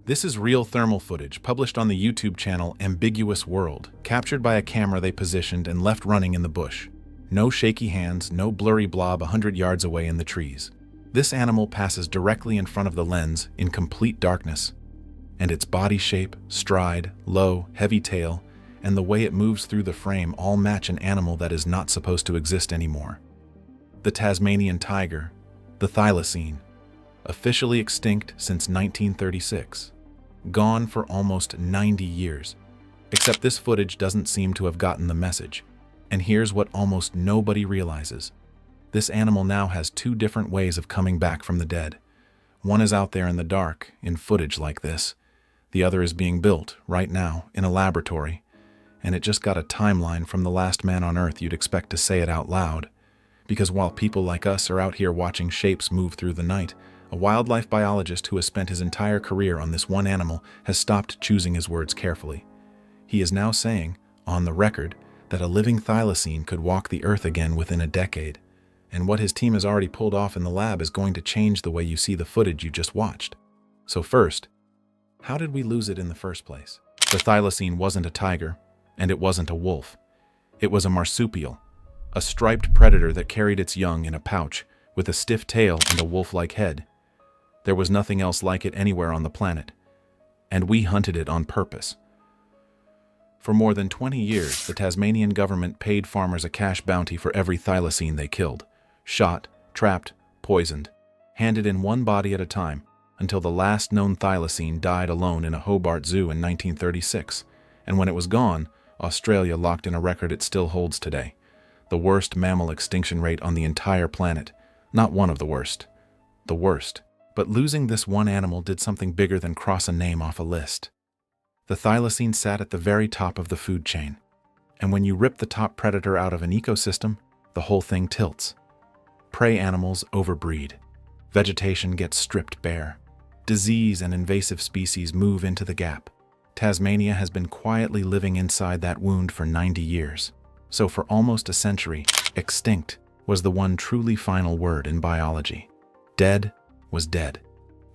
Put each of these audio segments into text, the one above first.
This is real thermal footage published on the YouTube channel Ambiguous World, captured by a camera they positioned and left running in the bush. No shaky hands, no blurry blob 100 yards away in the trees. This animal passes directly in front of the lens in complete darkness, and its body shape, stride, low, heavy tail, and the way it moves through the frame all match an animal that is not supposed to exist anymore. The Tasmanian tiger, the thylacine, officially extinct since 1936. Gone for almost 90 years. Except this footage doesn't seem to have gotten the message. And here's what almost nobody realizes. This animal now has two different ways of coming back from the dead. One is out there in the dark, in footage like this. The other is being built, right now, in a laboratory. And it just got a timeline from the last man on Earth you'd expect to say it out loud. Because while people like us are out here watching shapes move through the night, a wildlife biologist who has spent his entire career on this one animal has stopped choosing his words carefully. He is now saying, on the record, that a living thylacine could walk the Earth again within a decade. And what his team has already pulled off in the lab is going to change the way you see the footage you just watched. So first, how did we lose it in the first place? The thylacine wasn't a tiger, and it wasn't a wolf. It was a marsupial, a striped predator that carried its young in a pouch, with a stiff tail and a wolf-like head. There was nothing else like it anywhere on the planet, and we hunted it on purpose. For more than 20 years, the Tasmanian government paid farmers a cash bounty for every thylacine they killed, shot, trapped, poisoned, handed in one body at a time, until the last known thylacine died alone in a Hobart zoo in 1936, and when it was gone, Australia locked in a record it still holds today, the worst mammal extinction rate on the entire planet. Not one of the worst. The worst. But losing this one animal did something bigger than cross a name off a list. The thylacine sat at the very top of the food chain. And when you rip the top predator out of an ecosystem, the whole thing tilts. Prey animals overbreed. Vegetation gets stripped bare. Disease and invasive species move into the gap. Tasmania has been quietly living inside that wound for 90 years. So for almost a century, extinct was the one truly final word in biology. Dead was dead.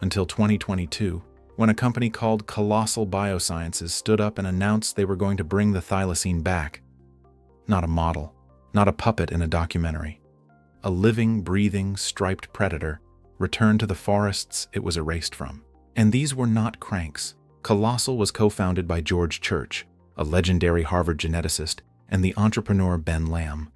Until 2022, when a company called Colossal Biosciences stood up and announced they were going to bring the thylacine back. Not a model, not a puppet in a documentary. A living, breathing, striped predator returned to the forests it was erased from. And these were not cranks. Colossal was co-founded by George Church, a legendary Harvard geneticist, and the entrepreneur Ben Lamb.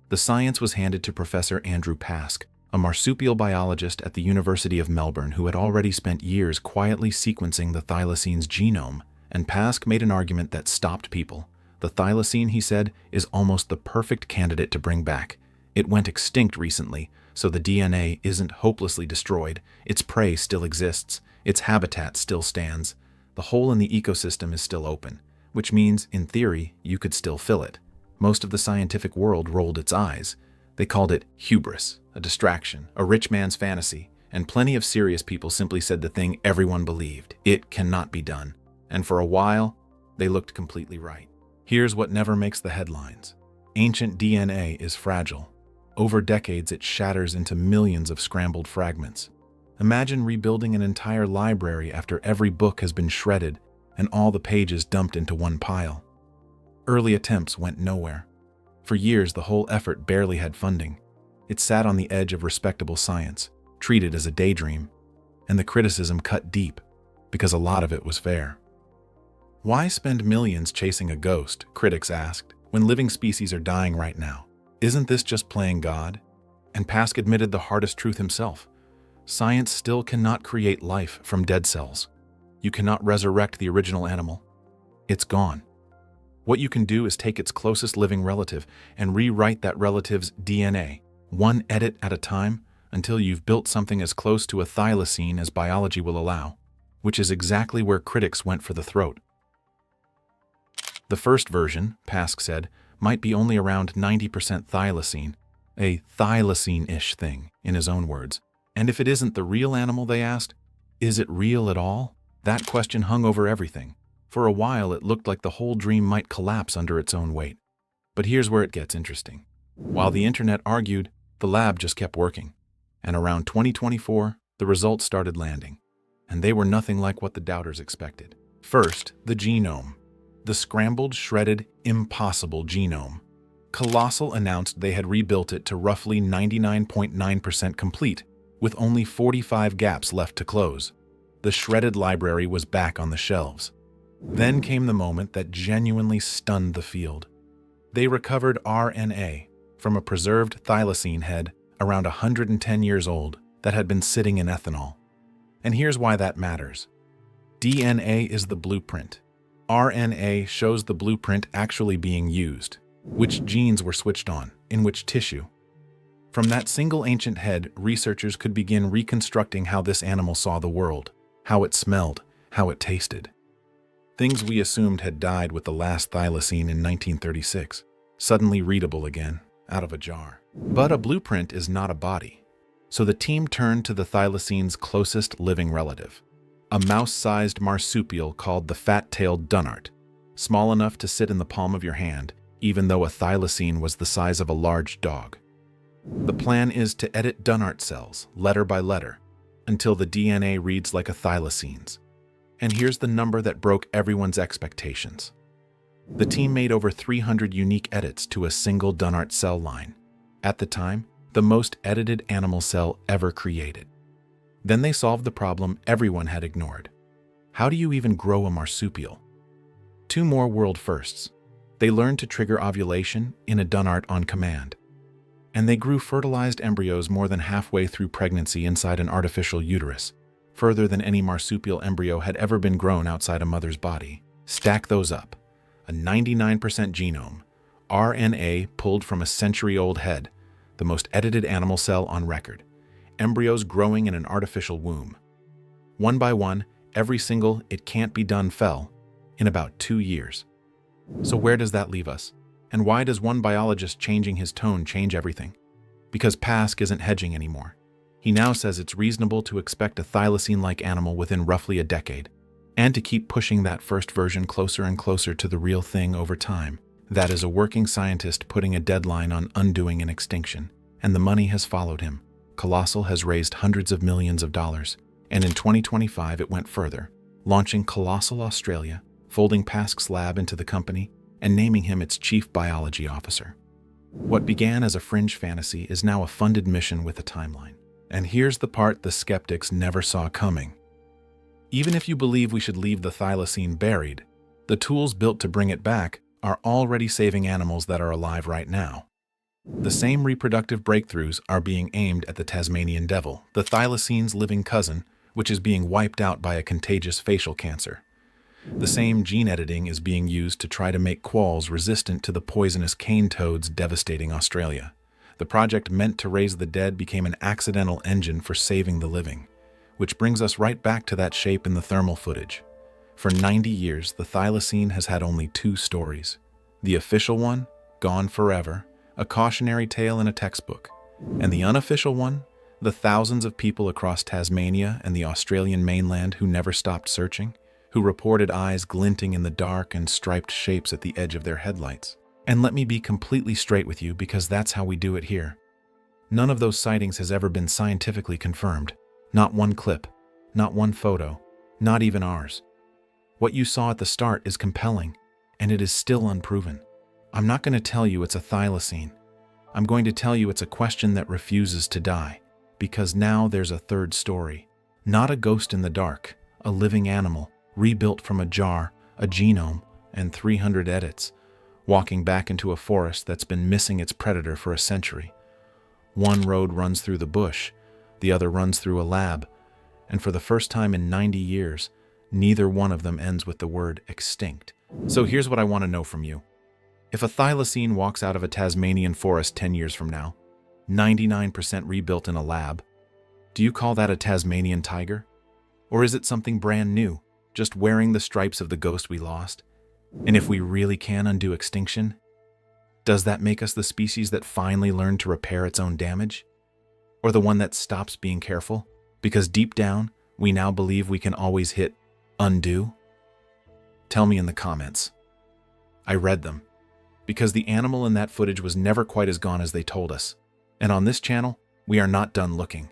The science was handed to Professor Andrew Pask, a marsupial biologist at the University of Melbourne who had already spent years quietly sequencing the thylacine's genome, and Pask made an argument that stopped people. The thylacine, he said, is almost the perfect candidate to bring back. It went extinct recently, so the DNA isn't hopelessly destroyed, its prey still exists, its habitat still stands, the hole in the ecosystem is still open, which means, in theory, you could still fill it. Most of the scientific world rolled its eyes. They called it hubris, a distraction, a rich man's fantasy, and plenty of serious people simply said the thing everyone believed. It cannot be done. And for a while, they looked completely right. Here's what never makes the headlines. Ancient DNA is fragile. Over decades, it shatters into millions of scrambled fragments. Imagine rebuilding an entire library after every book has been shredded and all the pages dumped into one pile. Early attempts went nowhere. For years, the whole effort barely had funding. It sat on the edge of respectable science, treated as a daydream, and the criticism cut deep, because a lot of it was fair. Why spend millions chasing a ghost, critics asked, when living species are dying right now? Isn't this just playing God? And Pask admitted the hardest truth himself. Science still cannot create life from dead cells. You cannot resurrect the original animal. It's gone. What you can do is take its closest living relative and rewrite that relative's DNA, one edit at a time, until you've built something as close to a thylacine as biology will allow, which is exactly where critics went for the throat. The first version, Pask said, might be only around 90% thylacine, a thylacine-ish thing, in his own words. And if it isn't the real animal, they asked, is it real at all? That question hung over everything. For a while, it looked like the whole dream might collapse under its own weight. But here's where it gets interesting. While the internet argued, the lab just kept working. And around 2024, the results started landing. and they were nothing like what the doubters expected. First, the genome. The scrambled, shredded, impossible genome. Colossal announced they had rebuilt it to roughly 99.9% complete, with only 45 gaps left to close. The shredded library was back on the shelves. Then came the moment that genuinely stunned the field. They recovered RNA from a preserved thylacine head around 110 years old that had been sitting in ethanol. And here's why that matters. DNA is the blueprint. RNA shows the blueprint actually being used. Which genes were switched on, in which tissue. From that single ancient head, researchers could begin reconstructing how this animal saw the world, how it smelled, how it tasted. Things we assumed had died with the last thylacine in 1936, suddenly readable again, out of a jar. But a blueprint is not a body. So the team turned to the thylacine's closest living relative, a mouse-sized marsupial called the fat-tailed dunnart, small enough to sit in the palm of your hand, even though a thylacine was the size of a large dog. The plan is to edit dunnart cells, letter by letter, until the DNA reads like a thylacine's. And here's the number that broke everyone's expectations. The team made over 300 unique edits to a single dunnart cell line. At the time, the most edited animal cell ever created. Then they solved the problem everyone had ignored. How do you even grow a marsupial? 2 more world firsts. They learned to trigger ovulation in a dunnart on command. And they grew fertilized embryos more than halfway through pregnancy inside an artificial uterus, further than any marsupial embryo had ever been grown outside a mother's body. Stack those up. A 99% genome, RNA pulled from a century-old head, the most edited animal cell on record, embryos growing in an artificial womb. One by one, every single "it can't be done" fell in about 2 years. So where does that leave us? And why does one biologist changing his tone change everything? Because Pask isn't hedging anymore. He now says it's reasonable to expect a thylacine-like animal within roughly a decade, and to keep pushing that first version closer and closer to the real thing over time. That is a working scientist putting a deadline on undoing an extinction, and the money has followed him. Colossal has raised hundreds of millions of dollars, and in 2025 it went further, launching Colossal Australia, folding Pask's lab into the company, and naming him its chief biology officer. What began as a fringe fantasy is now a funded mission with a timeline. And here's the part the skeptics never saw coming. Even if you believe we should leave the thylacine buried, the tools built to bring it back are already saving animals that are alive right now. The same reproductive breakthroughs are being aimed at the Tasmanian devil, the thylacine's living cousin, which is being wiped out by a contagious facial cancer. The same gene editing is being used to try to make quolls resistant to the poisonous cane toads devastating Australia. The project meant to raise the dead became an accidental engine for saving the living, which brings us right back to that shape in the thermal footage. For 90 years, the thylacine has had only 2 stories. The official one, gone forever, a cautionary tale in a textbook. And the unofficial one, the thousands of people across Tasmania and the Australian mainland who never stopped searching, who reported eyes glinting in the dark and striped shapes at the edge of their headlights. And let me be completely straight with you, because that's how we do it here. None of those sightings has ever been scientifically confirmed. Not one clip, not one photo, not even ours. What you saw at the start is compelling, and it is still unproven. I'm not going to tell you it's a thylacine. I'm going to tell you it's a question that refuses to die, because now there's a third story. Not a ghost in the dark, a living animal, rebuilt from a jar, a genome, and 300 edits, walking back into a forest that's been missing its predator for a century. One road runs through the bush, the other runs through a lab, and for the first time in 90 years, neither one of them ends with the word extinct. So here's what I want to know from you. If a thylacine walks out of a Tasmanian forest 10 years from now, 99% rebuilt in a lab, do you call that a Tasmanian tiger? Or is it something brand new, just wearing the stripes of the ghost we lost? And if we really can undo extinction, does that make us the species that finally learned to repair its own damage? Or the one that stops being careful, because deep down, we now believe we can always hit undo? Tell me in the comments. I read them, because the animal in that footage was never quite as gone as they told us. And on this channel, we are not done looking.